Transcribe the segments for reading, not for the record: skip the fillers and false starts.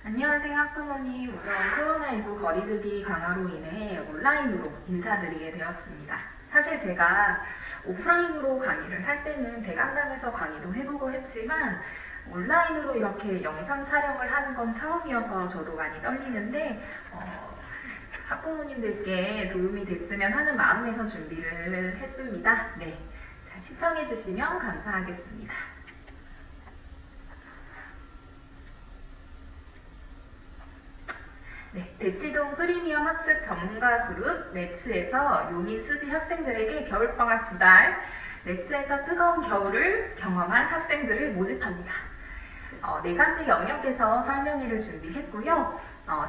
안녕하세요 학부모님. 우선 코로나19 거리두기 강화로 인해 온라인으로 인사드리게 되었습니다. 사실 제가 오프라인으로 강의를 할 때는 대강당에서 강의도 해보고 했지만 온라인으로 이렇게 영상 촬영을 하는 건 처음이어서 저도 많이 떨리는데 학부모님들께 도움이 됐으면 하는 마음에서 준비를 했습니다. 네, 잘 시청해주시면 감사하겠습니다. 네, 대치동 프리미엄 학습 전문가 그룹 레츠에서 용인 수지 학생들에게 겨울방학 2달, 레츠에서 뜨거운 겨울을 경험한 학생들을 모집합니다. 4가지 영역에서 설명회를 준비했고요.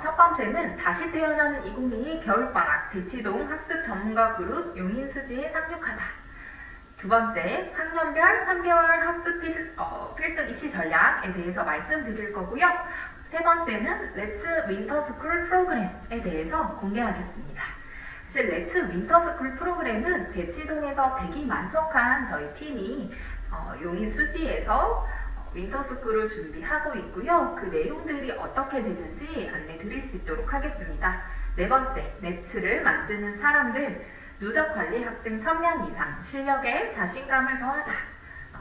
첫 번째는 다시 태어나는 2022 겨울방학 대치동 학습 전문가 그룹 용인 수지에 상륙하다. 두 번째, 학년별 3개월 학습 필승 입시 전략에 대해서 말씀드릴 거고요. 세 번째는 렛츠 윈터스쿨 프로그램에 대해서 공개하겠습니다. 사실 렛츠 윈터스쿨 프로그램은 대치동에서 대기만석한 저희 팀이 용인 수지에서 윈터스쿨을 준비하고 있고요. 그 내용들이 어떻게 되는지 안내 드릴 수 있도록 하겠습니다. 네 번째, 렛츠를 만드는 사람들, 누적관리 학생 1000명 이상, 실력에 자신감을 더하다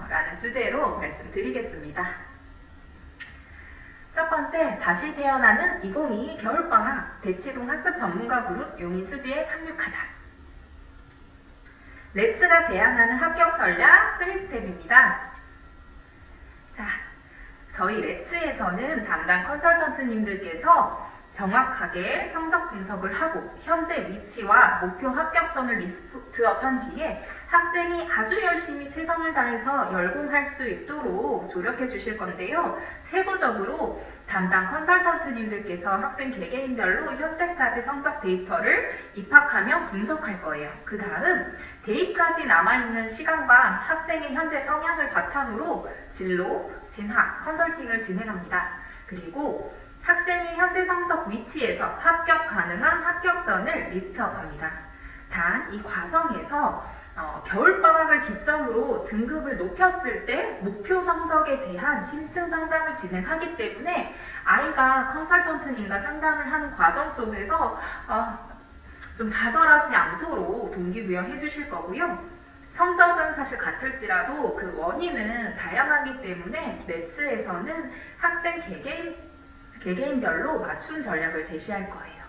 라는 주제로 말씀드리겠습니다. 첫 번째, 다시 태어나는 2022 겨울방학 대치동 학습 전문가 그룹 용인 수지에 상륙하다. 렛츠가 제안하는 합격 전략 3스텝입니다. 자, 저희 렛츠에서는 담당 컨설턴트님들께서 정확하게 성적 분석을 하고 현재 위치와 목표 합격선을 리스트업한 뒤에 학생이 아주 열심히 최선을 다해서 열공할 수 있도록 조력해 주실 건데요. 세부적으로 담당 컨설턴트님들께서 학생 개개인별로 현재까지 성적 데이터를 입학하면 분석할 거예요. 그 다음 대입까지 남아있는 시간과 학생의 현재 성향을 바탕으로 진로, 진학, 컨설팅을 진행합니다. 그리고 학생의 현재 성적 위치에서 합격 가능한 합격선을 리스트업합니다. 단 이 과정에서 겨울방학을 기점으로 등급을 높였을 때 목표 성적에 대한 심층 상담을 진행하기 때문에 아이가 컨설턴트님과 상담을 하는 과정 속에서 좀 좌절하지 않도록 동기부여해 주실 거고요. 성적은 사실 같을지라도 그 원인은 다양하기 때문에 렛츠에서는 학생 개개인별로 맞춤 전략을 제시할 거예요.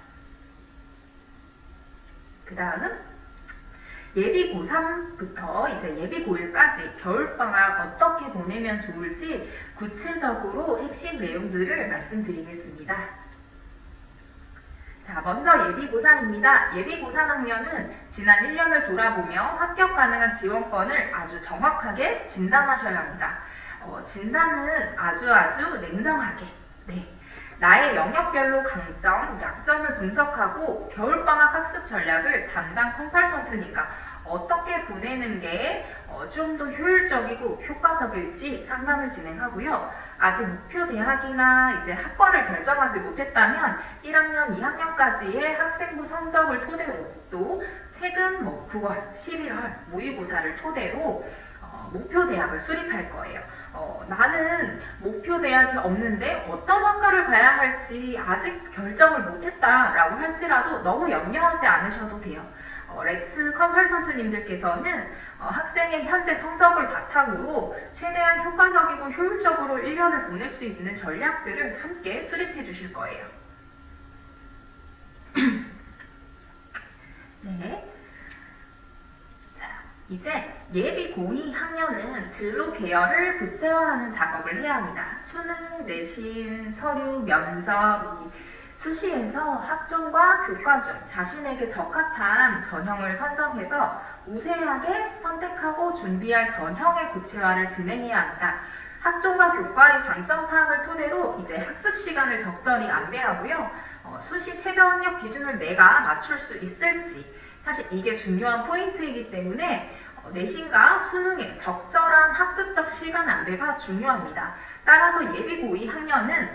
그 다음 예비 고3부터 이제 예비 고1까지 겨울방학 어떻게 보내면 좋을지 구체적으로 핵심 내용들을 말씀드리겠습니다. 자, 먼저 예비 고3입니다. 예비 고3 학년은 지난 1년을 돌아보며 합격 가능한 지원권을 아주 정확하게 진단하셔야 합니다. 진단은 아주 냉정하게, 나의 영역별로 강점, 약점을 분석하고 겨울방학 학습 전략을 담당 컨설턴트니까 어떻게 보내는 게 좀 더 효율적이고 효과적일지 상담을 진행하고요. 아직 목표 대학이나 이제 학과를 결정하지 못했다면 1학년, 2학년까지의 학생부 성적을 토대로 또 최근 9월, 11월 모의고사를 토대로 목표 대학을 수립할 거예요. 나는 목표 대학이 없는데 어떤 학과를 가야 할지 아직 결정을 못했다라고 할지라도 너무 염려하지 않으셔도 돼요. 렛츠 컨설턴트님들께서는 학생의 현재 성적을 바탕으로 최대한 효과적이고 효율적으로 1년을 보낼 수 있는 전략들을 함께 수립해 주실 거예요. 네. 이제 예비 고2 학년은 진로 계열을 구체화하는 작업을 해야 합니다. 수능, 내신, 서류, 면접, 수시에서 학종과 교과 중 자신에게 적합한 전형을 선정해서 우세하게 선택하고 준비할 전형의 구체화를 진행해야 합니다. 학종과 교과의 강점 파악을 토대로 이제 학습 시간을 적절히 안배하고요. 수시 최저 학력 기준을 내가 맞출 수 있을지 사실 이게 중요한 포인트이기 때문에 내신과 수능의 적절한 학습적 시간 안배가 중요합니다. 따라서 예비 고2 학년은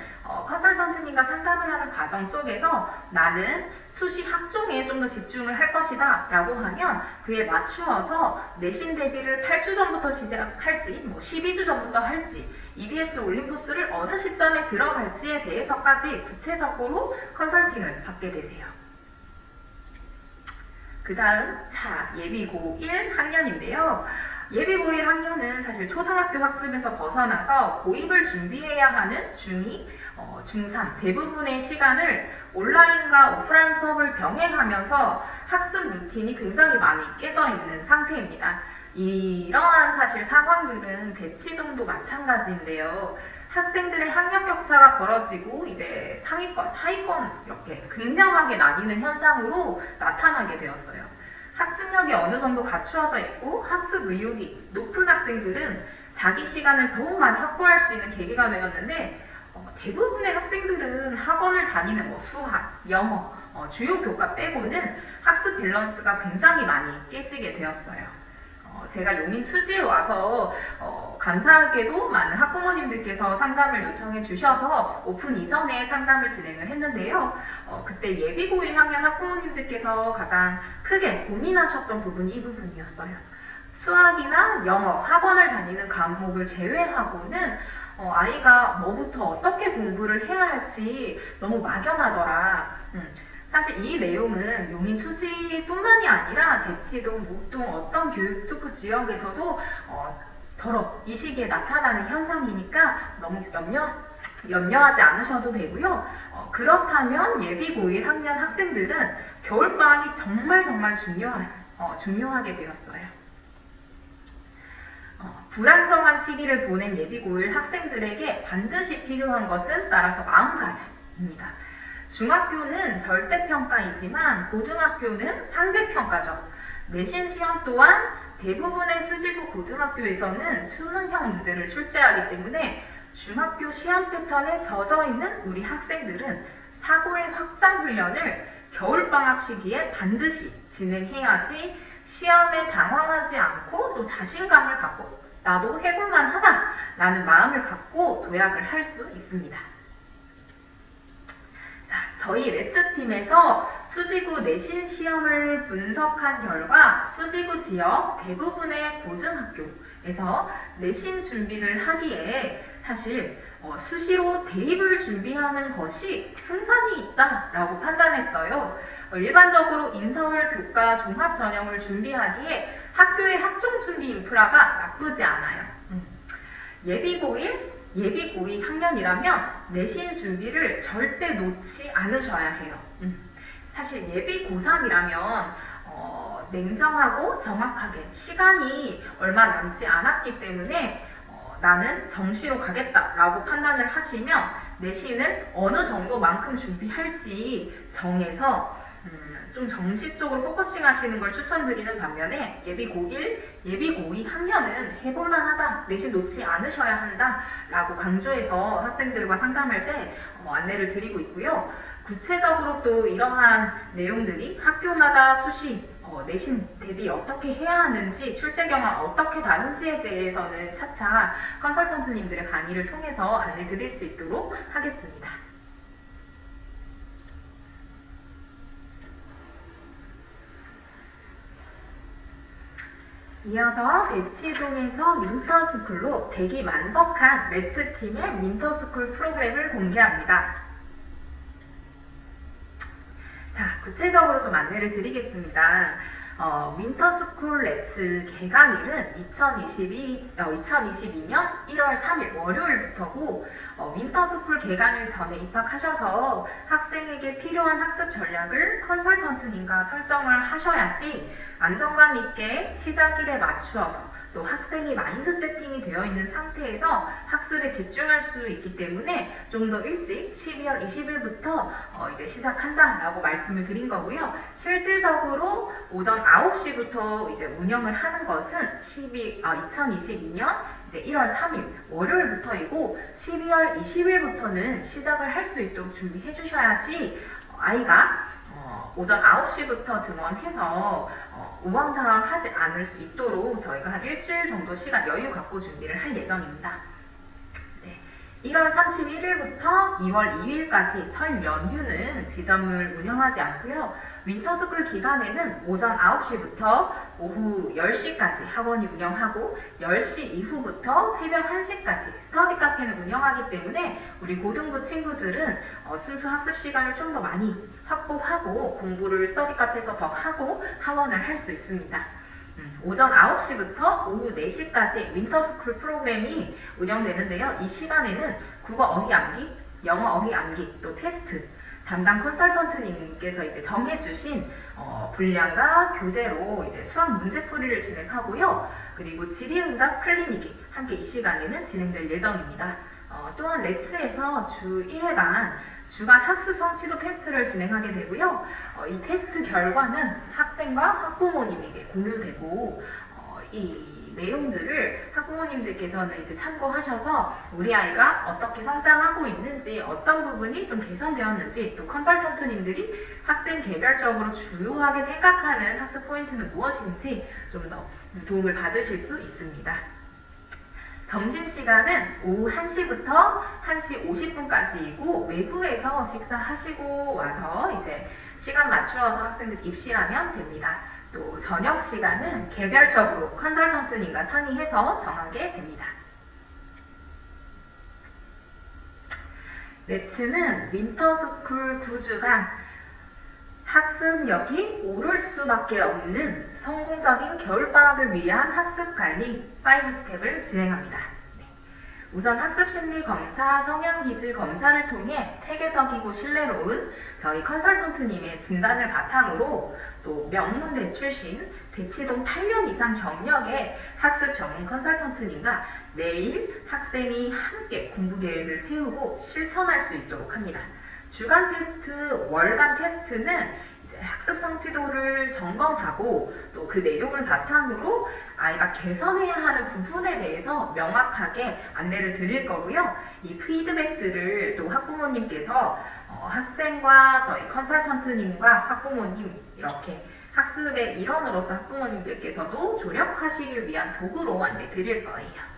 컨설턴트님과 상담을 하는 과정 속에서 나는 수시 학종에 좀 더 집중을 할 것이다 라고 하면 그에 맞추어서 내신 대비를 8주 전부터 시작할지 12주 전부터 할지 EBS 올림포스를 어느 시점에 들어갈지에 대해서까지 구체적으로 컨설팅을 받게 되세요. 그 다음 예비 고1 학년인데요. 예비 고1 학년은 사실 초등학교 학습에서 벗어나서 고입을 준비해야 하는 중2, 중3 대부분의 시간을 온라인과 오프라인 수업을 병행하면서 학습 루틴이 굉장히 많이 깨져 있는 상태입니다. 이러한 사실 상황들은 대치동도 마찬가지인데요. 학생들의 학력 격차가 벌어지고 이제 상위권, 하위권 이렇게 극명하게 나뉘는 현상으로 나타나게 되었어요. 학습력이 어느 정도 갖추어져 있고 학습 의욕이 높은 학생들은 자기 시간을 더욱 많이 확보할 수 있는 계기가 되었는데 대부분의 학생들은 학원을 다니는 수학, 영어, 주요 교과 빼고는 학습 밸런스가 굉장히 많이 깨지게 되었어요. 제가 용인 수지에 와서 감사하게도 많은 학부모님들께서 상담을 요청해 주셔서 오픈 이전에 상담을 진행을 했는데요. 그때 예비 고1 학년 학부모님들께서 가장 크게 고민하셨던 부분이 이 부분이었어요. 수학이나 영어, 학원을 다니는 과목을 제외하고는 아이가 뭐부터 어떻게 공부를 해야 할지 너무 막연하더라. 사실 이 내용은 용인 수지뿐만이 아니라 대치동, 목동 어떤 교육특구 지역에서도 이 시기에 나타나는 현상이니까 너무 염려하지 않으셔도 되고요. 그렇다면 예비 고1 학년 학생들은 겨울방학이 정말 중요하게 되었어요. 불안정한 시기를 보낸 예비 고1 학생들에게 반드시 필요한 것은 따라서 마음가짐입니다. 중학교는 절대평가이지만 고등학교는 상대평가죠. 내신 시험 또한 대부분의 수지구 고등학교에서는 수능형 문제를 출제하기 때문에 중학교 시험 패턴에 젖어있는 우리 학생들은 사고의 확장 훈련을 겨울방학 시기에 반드시 진행해야지 시험에 당황하지 않고 또 자신감을 갖고 나도 해볼만 하다 라는 마음을 갖고 도약을 할 수 있습니다. 저희 렛츠팀에서 수지구 내신 시험을 분석한 결과 수지구 지역 대부분의 고등학교에서 내신 준비를 하기에 사실 수시로 대입을 준비하는 것이 승산이 있다라고 판단했어요. 일반적으로 인서울 교과 종합 전형을 준비하기에 학교의 학종 준비 인프라가 나쁘지 않아요. 예비 고2 학년이라면 내신 준비를 절대 놓지 않으셔야 해요. 사실 예비 고3이라면 냉정하고 정확하게 시간이 얼마 남지 않았기 때문에 나는 정시로 가겠다라고 판단을 하시면 내신을 어느 정도만큼 준비할지 정해서 좀 정시 쪽으로 포커싱 하시는 걸 추천드리는 반면에 예비 고1, 예비 고2 학년은 해볼만 하다, 내신 놓지 않으셔야 한다 라고 강조해서 학생들과 상담할 때 안내를 드리고 있고요. 구체적으로 또 이러한 내용들이 학교마다 수시, 내신 대비 어떻게 해야 하는지, 출제 경험 어떻게 다른지에 대해서는 차차 컨설턴트님들의 강의를 통해서 안내 드릴 수 있도록 하겠습니다. 이어서 대치동에서 윈터스쿨로 대기 만석한 렛츠팀의 윈터스쿨 프로그램을 공개합니다. 자, 구체적으로 좀 안내를 드리겠습니다. 윈터스쿨 렛츠 개강일은 2022년 1월 3일 월요일부터고 윈터스쿨 개강일 전에 입학하셔서 학생에게 필요한 학습 전략을 컨설턴트님과 설정을 하셔야지 안정감 있게 시작일에 맞추어서 또 학생이 마인드 세팅이 되어 있는 상태에서 학습에 집중할 수 있기 때문에 좀 더 일찍 12월 20일부터 이제 시작한다라고 말씀을 드린 거고요. 실질적으로 오전 9시부터 이제 운영을 하는 것은 2022년 이제 1월 3일 월요일부터이고 12월 20일부터는 시작을 할 수 있도록 준비해 주셔야지 아이가 오전 9시부터 등원해서 우왕좌왕하지 않을 수 있도록 저희가 한 일주일 정도 시간 여유 갖고 준비를 할 예정입니다. 네. 1월 31일부터 2월 2일까지 설 연휴는 지점을 운영하지 않고요. 윈터스쿨 기간에는 오전 9시부터 오후 10시까지 학원이 운영하고 10시 이후부터 새벽 1시까지 스터디 카페는 운영하기 때문에 우리 고등부 친구들은 순수 학습 시간을 좀 더 많이 확보하고 공부를 스터디 카페에서 더 하고 하원을 할 수 있습니다. 오전 9시부터 오후 4시까지 윈터스쿨 프로그램이 운영되는데요. 이 시간에는 국어 어휘 암기, 영어 어휘 암기, 또 테스트 담당 컨설턴트님께서 이제 정해주신 분량과 교재로 이제 수학 문제풀이를 진행하고요. 그리고 질의응답 클리닉이 함께 이 시간에는 진행될 예정입니다. 또한 레츠에서 주 1회간 주간 학습 성취도 테스트를 진행하게 되고요. 이 테스트 결과는 학생과 학부모님에게 공유되고 이 내용들을 학부모님들께서는 이제 참고하셔서 우리 아이가 어떻게 성장하고 있는지, 어떤 부분이 좀 개선되었는지, 또 컨설턴트님들이 학생 개별적으로 주요하게 생각하는 학습 포인트는 무엇인지 좀 더 도움을 받으실 수 있습니다. 점심시간은 오후 1시부터 1시 50분까지이고 외부에서 식사하시고 와서 이제 시간 맞추어서 학생들 입실하면 됩니다. 또 저녁 시간은 개별적으로 컨설턴트님과 상의해서 정하게 됩니다. 레츠는 윈터스쿨 9주간 학습력이 오를 수밖에 없는 성공적인 겨울방학을 위한 학습관리 5스텝을 진행합니다. 우선 학습심리검사, 성향기질 검사를 통해 체계적이고 신뢰로운 저희 컨설턴트님의 진단을 바탕으로 또 명문대 출신, 대치동 8년 이상 경력의 학습 전문 컨설턴트님과 매일 학생이 함께 공부 계획을 세우고 실천할 수 있도록 합니다. 주간 테스트, 월간 테스트는 이제 학습 성취도를 점검하고 또 그 내용을 바탕으로 아이가 개선해야 하는 부분에 대해서 명확하게 안내를 드릴 거고요. 이 피드백들을 또 학부모님께서 학생과 저희 컨설턴트님과 학부모님 이렇게 학습의 일원으로서 학부모님들께서도 조력하시길 위한 도구로 안내 드릴 거예요.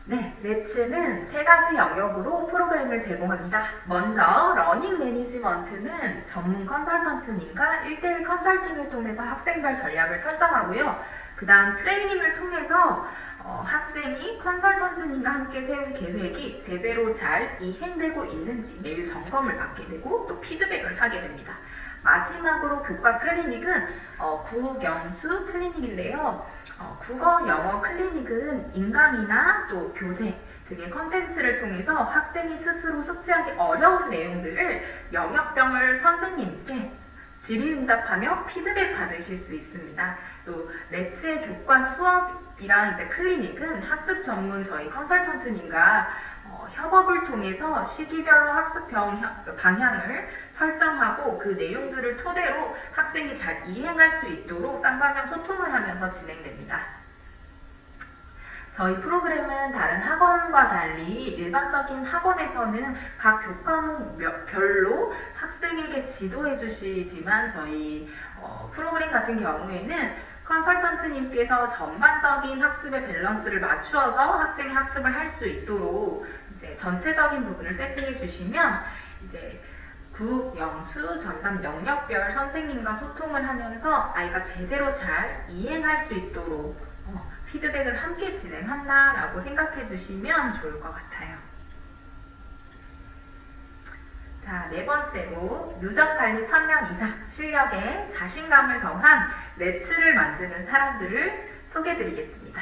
네, 레츠는 세 가지 영역으로 프로그램을 제공합니다. 먼저 러닝 매니지먼트는 전문 컨설턴트님과 1대1 컨설팅을 통해서 학생별 전략을 설정하고요. 그 다음 트레이닝을 통해서 학생이 컨설턴트님과 함께 세운 계획이 제대로 잘 이행되고 있는지 매일 점검을 받게 되고 또 피드백을 하게 됩니다. 마지막으로 교과 클리닉은 국영수 클리닉인데요. 국어, 영어 클리닉은 인강이나 또 교재 등의 컨텐츠를 통해서 학생이 스스로 숙지하기 어려운 내용들을 영역별 선생님께 질의응답하며 피드백 받으실 수 있습니다. 또 레츠의 교과 수업이랑 이제 클리닉은 학습 전문 저희 컨설턴트님과 협업을 통해서 시기별로 학습 방향을 설정하고 그 내용들을 토대로 학생이 잘 이행할 수 있도록 쌍방향 소통을 하면서 진행됩니다. 저희 프로그램은 다른 학원과 달리 일반적인 학원에서는 각 교과목별로 학생에게 지도해 주시지만 저희 프로그램 같은 경우에는 컨설턴트님께서 전반적인 학습의 밸런스를 맞추어서 학생이 학습을 할 수 있도록 이제 전체적인 부분을 세팅해 주시면 이제 국, 영수, 전담 영역별 선생님과 소통을 하면서 아이가 제대로 잘 이행할 수 있도록 피드백을 함께 진행한다라고 생각해 주시면 좋을 것 같아요. 자, 네 번째로 누적관리 1000명 이상 실력에 자신감을 더한 레츠를 만드는 사람들을 소개해 드리겠습니다.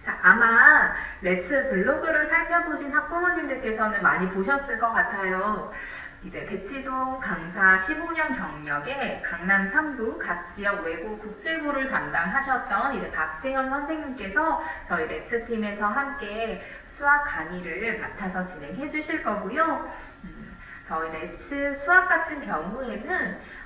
자, 아마 레츠 블로그를 살펴보신 학부모님들께서는 많이 보셨을 것 같아요. 이제 대치동 강사 15년 경력에 강남 3구 각 지역 외고 국제고를 담당하셨던 이제 박재현 선생님께서 저희 레츠 팀에서 함께 수학 강의를 맡아서 진행해 주실 거고요. 저희 레츠 수학 같은 경우에는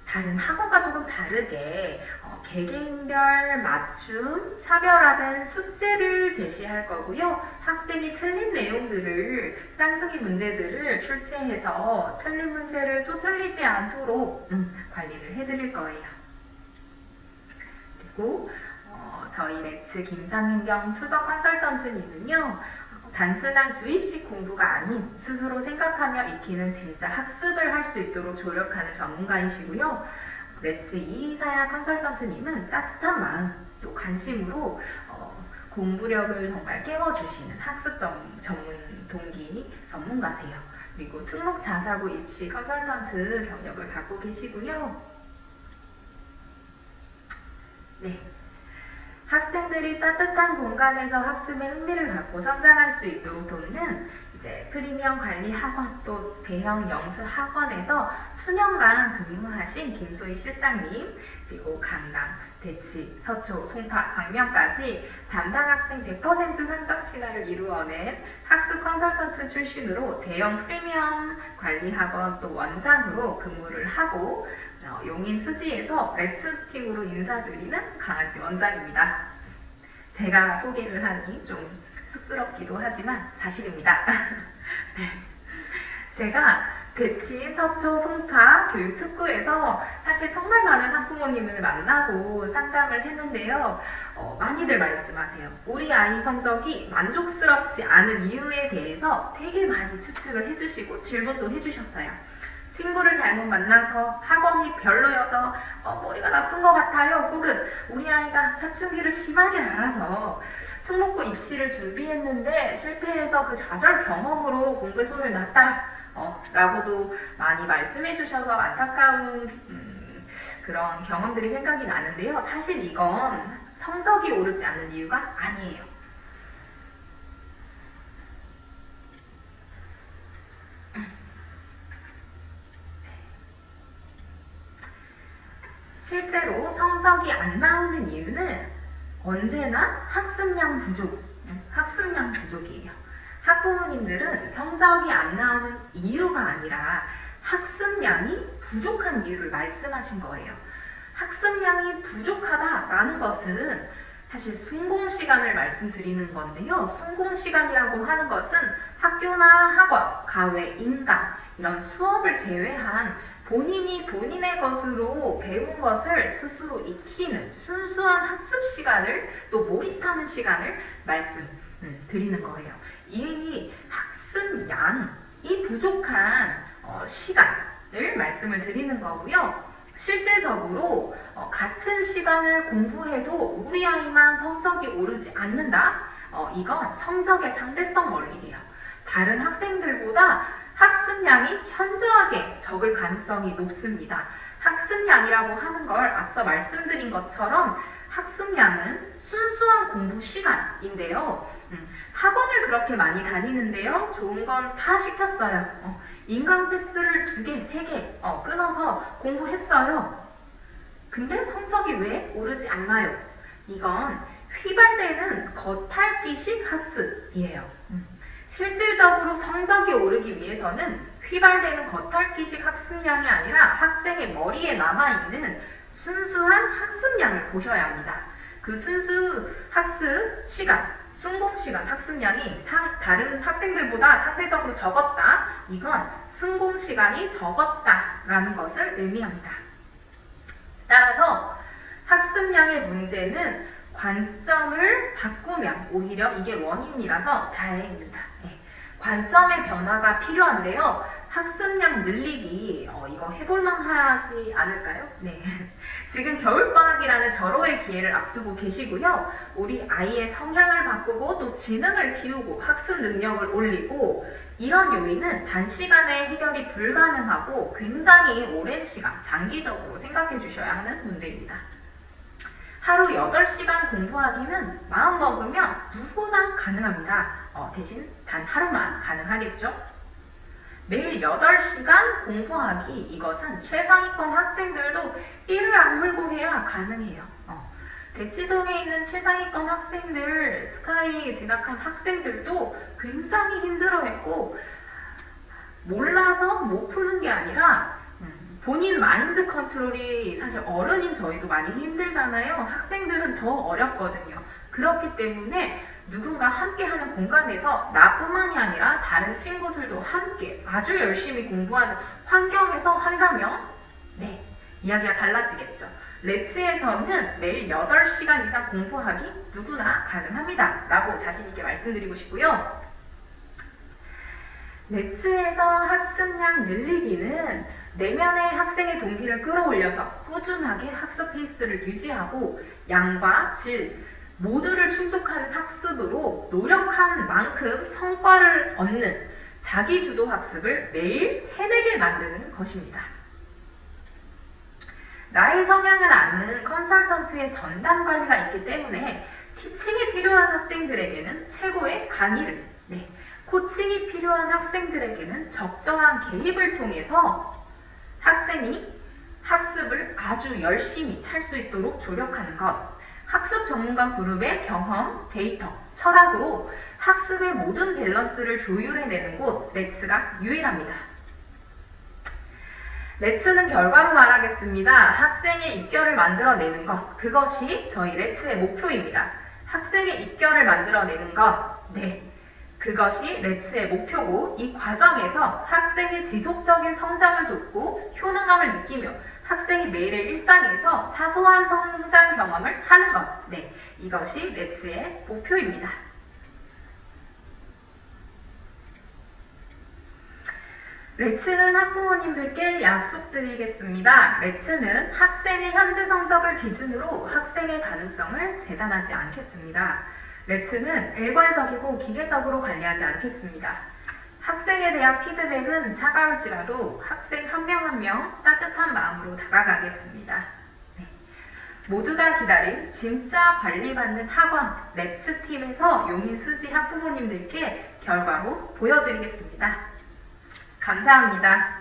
다른 학원과 조금 다르게 개개인별 맞춤, 차별화된 숙제를 제시할 거고요. 학생이 틀린 내용들을 쌍둥이 문제들을 출제해서 틀린 문제를 또 틀리지 않도록 관리를 해드릴 거예요. 그리고 저희 레츠 김상윤경 수석 컨설턴트님은요, 단순한 주입식 공부가 아닌 스스로 생각하며 익히는 진짜 학습을 할 수 있도록 조력하는 전문가이시고요. 레츠 이사야 컨설턴트님은 따뜻한 마음 또 관심으로 공부력을 정말 깨워주시는 학습 전문 동기 전문가세요. 그리고 특목 자사고 입시 컨설턴트 경력을 갖고 계시고요. 네. 학생들이 따뜻한 공간에서 학습에 흥미를 갖고 성장할 수 있도록 돕는 이제 프리미엄 관리 학원 또 대형 영수 학원에서 수년간 근무하신 김소희 실장님, 그리고 강남, 대치, 서초, 송파, 광명까지 담당 학생 100% 성적 신화를 이루어낸 학습 컨설턴트 출신으로 대형 프리미엄 관리 학원 또 원장으로 근무를 하고 용인 수지에서 레츠 팀으로 인사드리는 강아지 원장입니다. 제가 소개를 하니 좀 쑥스럽기도 하지만 사실입니다. 네. 제가 대치, 서초, 송파 교육특구에서 사실 정말 많은 학부모님을 만나고 상담을 했는데요. 많이들 말씀하세요. 우리 아이 성적이 만족스럽지 않은 이유에 대해서 되게 많이 추측을 해주시고 질문도 해주셨어요. 친구를 잘못 만나서, 학원이 별로여서 머리가 나쁜 것 같아요. 혹은 우리 아이가 사춘기를 심하게 앓아서 특목고 입시를 준비했는데 실패해서 그 좌절 경험으로 공부에 손을 놨다 라고도 많이 말씀해 주셔서 안타까운 그런 경험들이 생각이 나는데요. 사실 이건 성적이 오르지 않는 이유가 아니에요. 실제로 성적이 안 나오는 이유는 언제나 학습량 부족이에요. 학부모님들은 성적이 안 나오는 이유가 아니라 학습량이 부족한 이유를 말씀하신 거예요. 학습량이 부족하다라는 것은 사실 순공시간을 말씀드리는 건데요. 순공시간이라고 하는 것은 학교나 학원, 가외, 인강 이런 수업을 제외한 본인이 본인의 것으로 배운 것을 스스로 익히는 순수한 학습 시간을 또 몰입하는 시간을 말씀드리는 거예요. 이 학습량이 부족한 시간을 말씀을 드리는 거고요. 실질적으로 같은 시간을 공부해도 우리 아이만 성적이 오르지 않는다? 이건 성적의 상대성 원리예요. 다른 학생들보다 학습량이 현저하게 적을 가능성이 높습니다. 학습량이라고 하는 걸 앞서 말씀드린 것처럼 학습량은 순수한 공부 시간인데요. 학원을 그렇게 많이 다니는데요. 좋은 건 다 시켰어요. 인강 패스를 2개, 3개 끊어서 공부했어요. 근데 성적이 왜 오르지 않나요? 이건 휘발되는 겉핥기식 학습이에요. 실질적으로 성적이 오르기 위해서는 휘발되는 겉핥기식 학습량이 아니라 학생의 머리에 남아있는 순수한 학습량을 보셔야 합니다. 그 순수 학습 시간, 순공시간 학습량이 다른 학생들보다 상대적으로 적었다. 이건 순공시간이 적었다라는 것을 의미합니다. 따라서 학습량의 문제는 관점을 바꾸면 오히려 이게 원인이라서 다행입니다. 관점의 변화가 필요한데요. 학습량 늘리기 이거 해볼만 하지 않을까요? 네. 지금 겨울방학이라는 절호의 기회를 앞두고 계시고요. 우리 아이의 성향을 바꾸고 또 지능을 키우고 학습 능력을 올리고 이런 요인은 단시간에 해결이 불가능하고 굉장히 오랜 시간, 장기적으로 생각해 주셔야 하는 문제입니다. 하루 8시간 공부하기는 마음먹으면 누구나 가능합니다. 대신 단 하루만 가능하겠죠? 매일 8시간 공부하기 이것은 최상위권 학생들도 이를 악물고 해야 가능해요. 대치동에 있는 최상위권 학생들, 스카이 진학한 학생들도 굉장히 힘들어했고 몰라서 못 푸는 게 아니라 본인 마인드 컨트롤이 사실 어른인 저희도 많이 힘들잖아요. 학생들은 더 어렵거든요. 그렇기 때문에 누군가 함께하는 공간에서 나뿐만이 아니라 다른 친구들도 함께 아주 열심히 공부하는 환경에서 한다면 네, 이야기가 달라지겠죠. 레츠에서는 매일 8시간 이상 공부하기 누구나 가능합니다 라고 자신있게 말씀드리고 싶고요. 레츠에서 학습량 늘리기는 내면의 학생의 동기를 끌어올려서 꾸준하게 학습 페이스를 유지하고 양과 질 모두를 충족하는 학습으로 노력한 만큼 성과를 얻는 자기주도 학습을 매일 해내게 만드는 것입니다. 나의 성향을 아는 컨설턴트의 전담 관리가 있기 때문에 티칭이 필요한 학생들에게는 최고의 강의를, 코칭이 필요한 학생들에게는 적절한 개입을 통해서 학생이 학습을 아주 열심히 할 수 있도록 조력하는 것, 학습 전문가 그룹의 경험, 데이터, 철학으로 학습의 모든 밸런스를 조율해내는 곳 레츠가 유일합니다. 레츠는 결과로 말하겠습니다. 학생의 입결을 만들어내는 것, 그것이 저희 레츠의 목표입니다. 학생의 입결을 만들어내는 것, 그것이 레츠의 목표고 이 과정에서 학생의 지속적인 성장을 돕고 효능감을 느끼며 학생이 매일의 일상에서 사소한 성장 경험을 하는 것, 이것이 레츠의 목표입니다. 레츠는 학부모님들께 약속드리겠습니다. 레츠는 학생의 현재 성적을 기준으로 학생의 가능성을 재단하지 않겠습니다. 레츠는 일괄적이고 기계적으로 관리하지 않겠습니다. 학생에 대한 피드백은 차가울지라도 학생 한 명 한 명 따뜻한 마음으로 다가가겠습니다. 모두가 기다린 진짜 관리받는 학원 레츠팀에서 용인 수지 학부모님들께 결과로 보여드리겠습니다. 감사합니다.